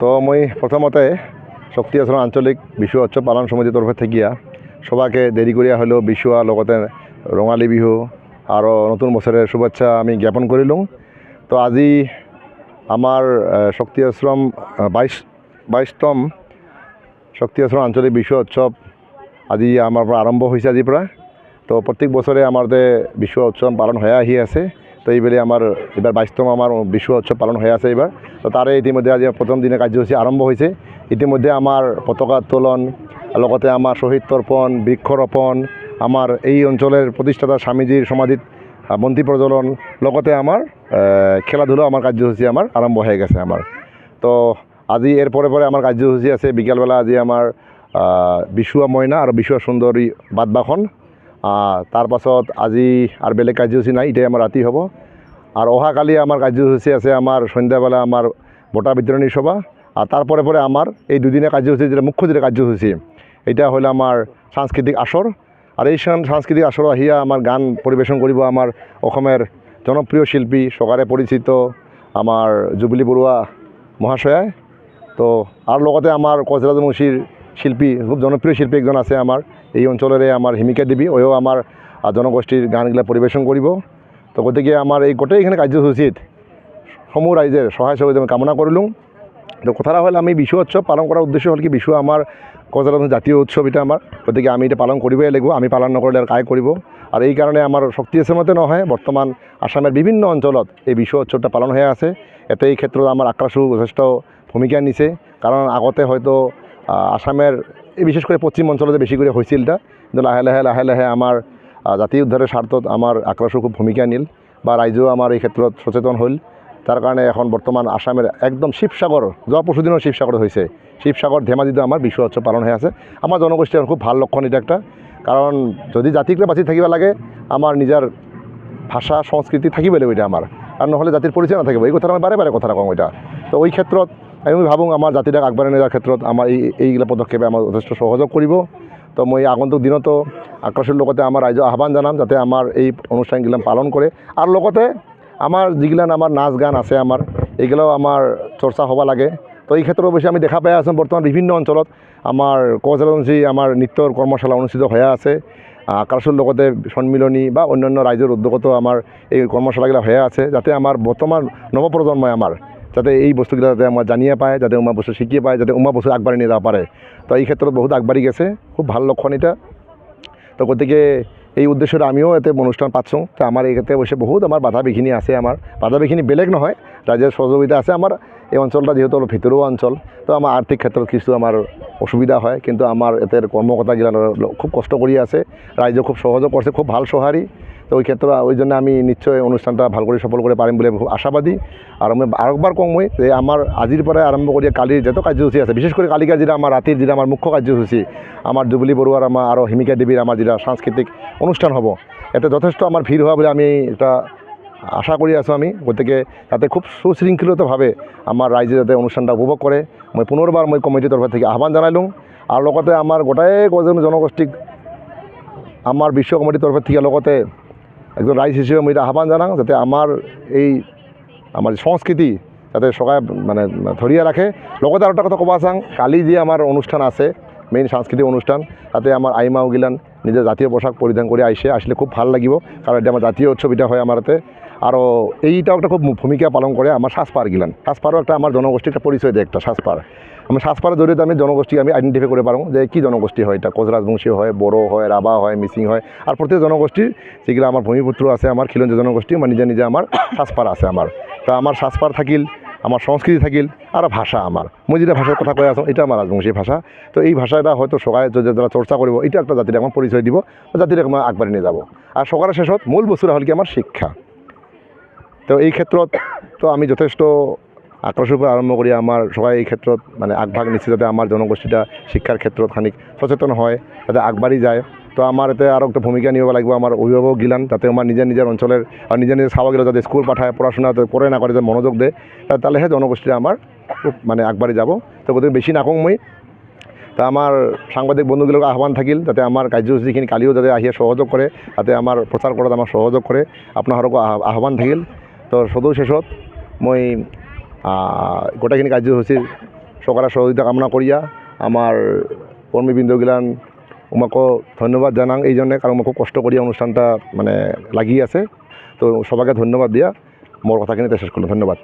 তো মই প্ৰথমতে শক্তি আশ্ৰম আঞ্চলিক বিশু উৎসৱ পালন সমিতিৰ তৰফে থাকিয়া সবাকে দেৰি কৰি হ'লেও বিশুৱা লগতে ৰঙালী বিহু আৰু নতুন বছৰৰ শুভেচ্ছা আমি জ্ঞাপন কৰিলোঁ। তো আজি আমাৰ শক্তি আশ্ৰম 22তম শক্তি আশ্ৰম আঞ্চলিক বিশু উৎসৱ আজি আমাৰ পৰা আৰম্ভ হৈছে আজিৰ পৰা। তো প্ৰত্যেক বছৰে আমাৰ বিশু উৎসৱ পালন হৈ আহি আছে। তো এইবেলি আমাৰ এবাৰ 22তম আমাৰ বিশু উৎসৱ পালন হৈ আছে এইবাৰ। তো তাৰে ইতিমধ্যে আজি প্ৰথম দিনে কাৰ্যসূচী আৰম্ভ হৈছে। ইতিমধ্যে আমাৰ পতাকা উত্তোলন লগতে আমাৰ শহীদ তৰ্পণ বৃক্ষৰোপণ আমাৰ এই অঞ্চলের প্রতিষ্ঠাতা স্বামীজির সমাধিত বন্তি প্রজ্বলন লগতে আমার খেলাধুলা আমার কার্যসূচী আমার আরম্ভ হয়ে গেছে আমার। তো আজি এর পরে পরে আমার কার্যসূচী আছে বিকালবেলা আজি আমার বিশুয়া ময়না আর বিশুয়া সুন্দরী বাদবাখন। তার পাছত আজি আর বেলেগ কার্যসূচী নাই, এটাই আমার রাতি হব। আর অহাকালি আমার কার্যসূচী আছে আমার সন্ধ্যাবেলা আমার বঁটা বিতরণী সভা। আর তারপরে পরে আমার এই দুদিনের কার্যসূচী যেটা মুখ্য যেটা কার্যসূচী এটা হলো আমার সাংস্কৃতিক আসর। আর এই সাংস্কৃতিক আসর আহিয়া আমার গান পরিবেশন করব আমার অসমের জনপ্রিয় শিল্পী সকারে পরিচিত আমার জুবলি বড়ুয়া মহাশয়া। তো আর লগতে আমার কচরাজবংশীর শিল্পী খুব জনপ্রিয় শিল্পী একজন আছে আমার এই অঞ্চলের আমার হিমিকা দেবী, ওও আমার জনগোষ্ঠীর গানগুলা পরিবেশন করব। তো গতিকে আমার এই গোটেইখানি কার্যসূচীত সমূহ রাইজের সহায় সহযোগিতা কামনা করলুম। তো কথাটা হল আমি বিশু উৎসৱ পালন কৰাৰ উদ্দেশ্য হল কি বিশু আমাৰ কচৰাজবংশী জাতীয় উৎসৱ এটা আমাৰ, গতিকে আমি এটা পালন কৰবই লাগিব। আমি পালন নকৰিলে আৰ কাই কৰিব। আৰ এই কাৰণে আমাৰ শক্তি আশ্ৰমতে নহয় বৰ্তমান আসামেৰ বিভিন্ন অঞ্চলত এই বিশু উৎসৱটা পালন হয়ে আছে। এতে এই ক্ষেত্ৰত আমাৰ আক্ৰাসু যথেষ্ট ভূমিকা নিছে, কারণ আগতে হয়তো আসামের এই বিশেষ করে পশ্চিম অঞ্চলতে বেশি করে হয়েছিল এটা, কিন্তু লাহে লাহে আমার জাতি উদ্ধারের স্বার্থত আমার আক্ৰাসু খুব ভূমিকা নিল বা ৰাইজেও আমাৰ এই ক্ষেত্ৰত সচেতন হল। তাৰ কাৰণে এখন বৰ্তমান আসামেৰ একদম শিবসাগৰ যোৱা পৰশুদিনও শিবসাগৰ হয়েছে, শিবসাগৰ ধেমাজিতে আমাৰ বিশু উৎসৱ পালন হয়ে আছে। আমার জনগোষ্ঠীর খুব ভাল লক্ষণ এটা একটা, কারণ যদি জাতিকে বাঁচি থাকিব লাগে আমার নিজের ভাষা সংস্কৃতি থাকিব লাগিব এটা আমার, আর নহলে জাতির পরিচয় নাথাকিব। এই কথাটা আমি বারে বারে কথা কওঁ এটা। তো ওই ক্ষেত্ৰত আমি ভাবোঁ আমাৰ জাতিটাক আগবাঢ়াই নিয়াৰ ক্ষেত্ৰত আমাৰ এইগিলা পদক্ষেপে আমাৰ যথেষ্ট সহযোগ কৰিব। তো মই আগন্তুক দিনতো আক্ৰাসুৰ লগতে আমার রাইজক আহ্বান জানাম যাতে আমার এই অনুষ্ঠানগিলা পালন করে। আর লগতে আমার যেগুলান আমার নাচ গান আছে আমার এইগুলাও আমার চর্চা হবা লাগে। তো এই ক্ষেত্রে অবশ্যই আমি দেখা পাই আছোঁ বর্তমান বিভিন্ন অঞ্চলত আমার কচৰাজবংশী আমাৰ নৃত্যৰ কৰ্মশালা অনুষ্ঠিত হয়ে আছে। আক্ৰাসুৰ লগতে সন্মিলনী বা অন্যান্য রাইজের উদ্যোগতো আমার এই কর্মশালাগুলো হয়ে আছে, যাতে আমার বর্তমান নবপ্রজন্মই আমার যাতে এই বস্তুগুলো যাতে আমার জানিয়ে পায়, যাতে উমা বস্তু শিখিয়ে পায়, যাতে উমা বস্তু আগবাঢ়ি নিয়ে যাব পারে। তো এই ক্ষেত্ৰত বহুত আগবাঢ়ি গেছে, খুব ভাল লক্ষণ এটা। তো গতিকে এই উদ্দেশ্যে আমিও এতে অনুষ্ঠান পাতছোঁ। তো আমার এই ক্ষেত্রে অবশ্যই বহুত আমার বাধা বিঘিনি আছে, আমার বাধা বিঘিনি বেলেগ নহয়, রাজ্যের সহযোগিতা আছে। আমার এই অঞ্চলটা যেহেতু অলপ ভিতৰুৱা অঞ্চল, তো আমাৰ আৰ্থিক ক্ষেত্ৰত কিছু আমার অসুবিধা হয়, কিন্তু আমার এতের কর্মকর্তাগিলা খুব কষ্ট করে আছে, রাজ্য খুব সহযোগ করছে, খুব ভাল সহারি। তো ওই ক্ষেত্রে ওই জন্য আমি নিশ্চয় অনুষ্ঠানটা ভাল করে সফল করে পারিম বলে খুব আশাবাদী। আর আমি আরেকবার কম মই যে আমার আজির পরে আরম্ভ করি কালির যত কার্যসূচী আছে, বিশেষ করে কালিকার যেটা আমার রাতির যেটা আমার মুখ্য কার্যসূচী আমার জুবলি বড়ুয়ার আমার আরও হিমিকা দেবীর আমার যেটা সাংস্কৃতিক অনুষ্ঠান হব, এতে যথেষ্ট আমার ভিড় হওয়া বলে আমি এটা আশা কৰি আছোঁ আমি। গতিকে যাতে খুব সুশৃঙ্খলিতভাৱে আমাৰ ৰাইজে যাতে অনুষ্ঠানটা উপভোগ কৰে, মই পুনৰবাৰ মই কমিটিৰ তৰফৰ থেকে আহ্বান জনালোঁ। আৰু লগতে আমাৰ গোটাই জনগোষ্ঠীক আমাৰ বিশ্ব কমিটিৰ তৰফৰ থেকে লগতে একজন ৰাইজ হিসেবে মই আহ্বান জানাওঁ যাতে আমাৰ এই আমাৰ সংস্কৃতি যাতে সবাই মানে ধৰিয়া ৰাখে। লগতে আৰু এটা কথা ক'ব চাওঁ, কালি যে আমার অনুষ্ঠান আছে মেইন সাংস্কৃতিক অনুষ্ঠান, তাতে আমার আইমাও গিলান নিজের জাতীয় পোশাক পরিধান করে আসলে খুব ভাল লাগিব, কারণ এটা আমার জাতীয় উৎসব এটা হয় আমার হাতে। আরও এইটাও একটা খুব ভূমিকা পালন করে আমার সাজপার গিলান, সাজপারও একটা আমার জনগোষ্ঠীর একটা পরিচয় দেয়, একটা সাজপার। আমি সাজপারের জড়িয়ে আমি জনগোষ্ঠী আমি আইডেন্টিফাই করে পারো যে কী জনগোষ্ঠী হয়, এটা কচৰাজবংশী হয়, বড়ো হয়, রাভা হয়, মিচিং হয়। আর প্রত্যেক জনগোষ্ঠীর যেগুলো আমার ভূমিপুত্র আছে আমার খিলঞ্জীয়া জনগোষ্ঠী আমার নিজে নিজে আমার সাজপার আছে আমার। তা আমার সাজপার থাকিল, আমার সংস্কৃতি থাকিল, আর ভাষা আমার মই যেটা ভাষার কথা কৈ আছোঁ এটা আমার রাজবংশী ভাষা। তো এই ভাষাটা হয়তো সবাই যারা চর্চা করব এটা একটা জাতির আমার পরিচয় দিব, জাতির আমার আগবাঢ়ি নিয়ে যাব। আর সবার শেষত মূল বস্তুটা হল কি আমার শিক্ষা। তো এই ক্ষেত্ৰত তো আমি যথেষ্ট আক্ৰাসুৰ পৰা আৰম্ভ কৰি আমাৰ সবাই এই ক্ষেত্ৰত মানে আগভাগ নিচ্ছে, যাতে আমাৰ জনগোষ্ঠীটা শিক্ষাৰ ক্ষেত্ৰত খানিক সচেতন হয়, যাতে আগবাঢ়ি যায়। তো আমার এতে আরও একটা ভূমিকা নিব লাগবে আমার অভিভাবক গিলান, যাতে আমার নিজের অঞ্চলের আর নিজের চাওয়াগুলো যাতে স্কুল পাঠায়, পড়াশোনা করে না করে যাতে মনোযোগ দেয়, তাহলেহে জনগোষ্ঠীরা আমার খুব মানে আগবাঢ়ি যাব। তো গতিকে বেশি নাকওঁ মই। তা আমার সাংবাদিক বন্ধুগুলোকে আহ্বান থাকিল যাতে আমার কার্যসূচীখিনি কালিও যাতে আহিয়ে সহযোগ করে, যাতে আমার প্রচার করাত আমার সহযোগ করে, আপনারকো আহ্বান থাকিল। তো সদৌ শেষত মই গোটেইখিনি কাৰ্যসূচীৰ সকলের সহযোগিতা কামনা করিয়া আমার কর্মীবৃন্দগিলান আমাকেও ধন্যবাদ জানাং এই জন্যে, কারণ খুব কষ্ট করিয়া অনুষ্ঠানটা মানে লাগিয়ে আছে। তো সবাইকে ধন্যবাদ দিয়া মোর কথাখিনি শেষ করলাম। ধন্যবাদ।